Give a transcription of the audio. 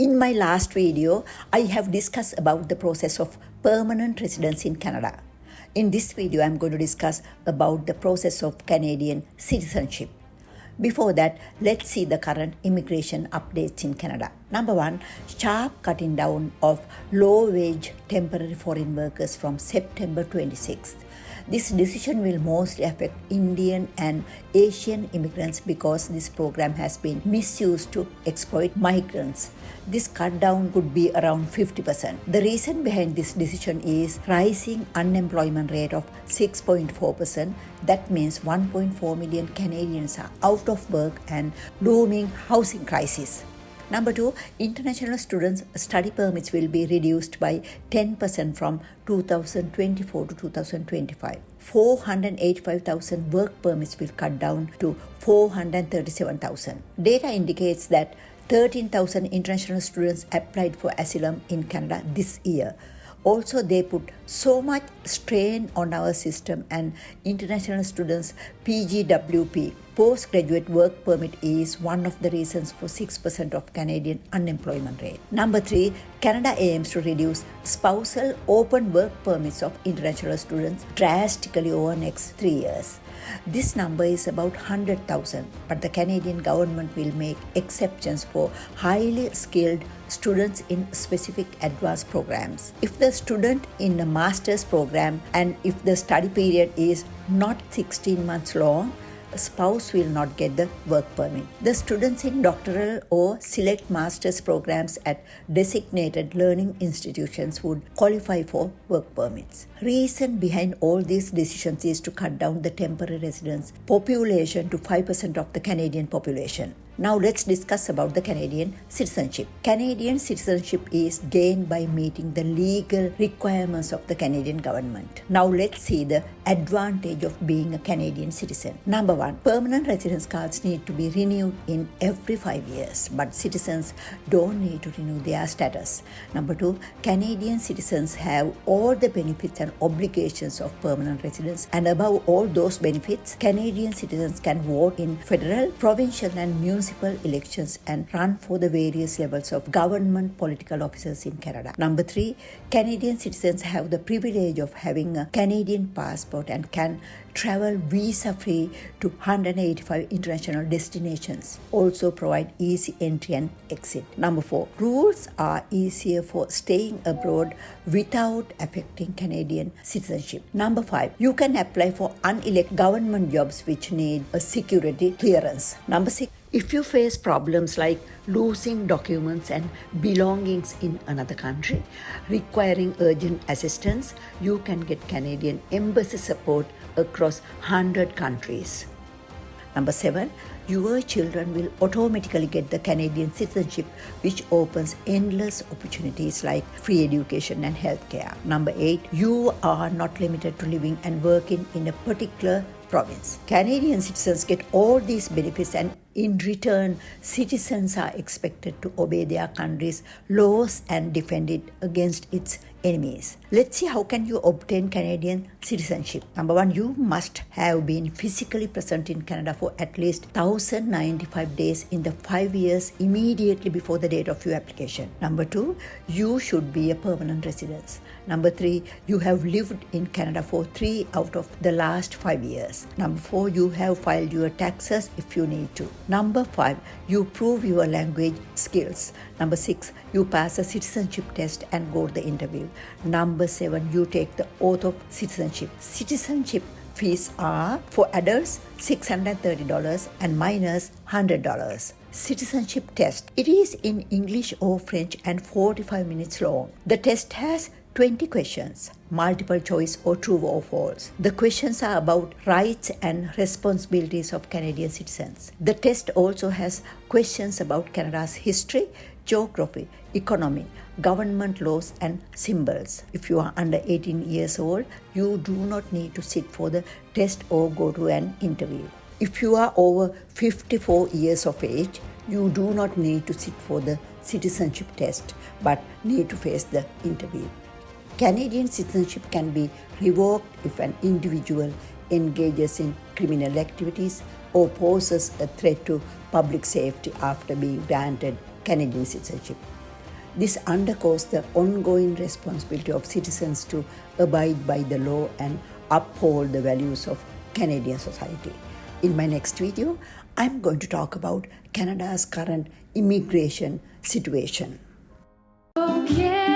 In my last video, I have discussed about the process of permanent residence in Canada. In this video, I'm going to discuss about the process of Canadian citizenship. Before that, let's see the current immigration updates in Canada. Number one, sharp cutting down of low-wage temporary foreign workers from September 26th. This decision will mostly affect Indian and Asian immigrants because this program has been misused to exploit migrants. This cut down could be around 50%. The reason behind this decision is rising unemployment rate of 6.4%. That means 1.4 million Canadians are out of work and looming housing crisis. Number two, international students' study permits will be reduced by 10% from 2024 to 2025. 485,000 work permits will cut down to 437,000. Data indicates that 13,000 international students applied for asylum in Canada this year. Also, they put so much strain on our system, and international students' PGWP, postgraduate work permit, is one of the reasons for 6% of Canadian unemployment rate. Number three, Canada aims to reduce spousal open work permits of international students drastically over the next 3 years. This number is about 100,000, but the Canadian government will make exceptions for highly skilled students in specific advanced programs. If the student in a master's program and if the study period is not 16 months long, a spouse will not get the work permit. The students in doctoral or select master's programs at designated learning institutions would qualify for work permits. Reason behind all these decisions is to cut down the temporary residence population to 5% of the Canadian population. Now let's discuss about the Canadian citizenship. Canadian citizenship is gained by meeting the legal requirements of the Canadian government. Now let's see the advantage of being a Canadian citizen. Number one, permanent residence cards need to be renewed in every 5 years, but citizens don't need to renew their status. Number two, Canadian citizens have all the benefits and obligations of permanent residence, and above all those benefits, Canadian citizens can vote in federal, provincial and municipal elections and run for the various levels of government political offices in Canada. Number three, Canadian citizens have the privilege of having a Canadian passport and can travel visa-free to 185 international destinations. Also provide easy entry and exit. Number four, rules are easier for staying abroad without affecting Canadian citizenship. Number five, you can apply for unelected government jobs which need a security clearance. Number six, if you face problems like losing documents and belongings in another country, requiring urgent assistance, you can get Canadian embassy support across 100 countries. Number seven, your children will automatically get the Canadian citizenship, which opens endless opportunities like free education and healthcare. Number eight, you are not limited to living and working in a particular province. Canadian citizens get all these benefits, and in return, citizens are expected to obey their country's laws and defend it against its enemies. Let's see how can you obtain Canadian citizenship. Number one, you must have been physically present in Canada for at least 1,095 days in the 5 years immediately before the date of your application. Number two, you should be a permanent resident. Number three, you have lived in Canada for 3 out of the last 5 years. Number four, you have filed your taxes if you need to. Number five, you prove your language skills. Number six, you pass a citizenship test and go to the interview. Number seven, you take the oath of citizenship. Citizenship fees are for adults $630 and minors $100. Citizenship test. It is in English or French and 45 minutes long. The test has 20 questions, multiple choice or true or false. The questions are about rights and responsibilities of Canadian citizens. The test also has questions about Canada's history, geography, economy, government laws and symbols. If you are under 18 years old, you do not need to sit for the test or go to an interview. If you are over 54 years of age, you do not need to sit for the citizenship test but need to face the interview. Canadian citizenship can be revoked if an individual engages in criminal activities or poses a threat to public safety after being granted Canadian citizenship. This underscores the ongoing responsibility of citizens to abide by the law and uphold the values of Canadian society. In my next video, I'm going to talk about Canada's current immigration situation. Okay.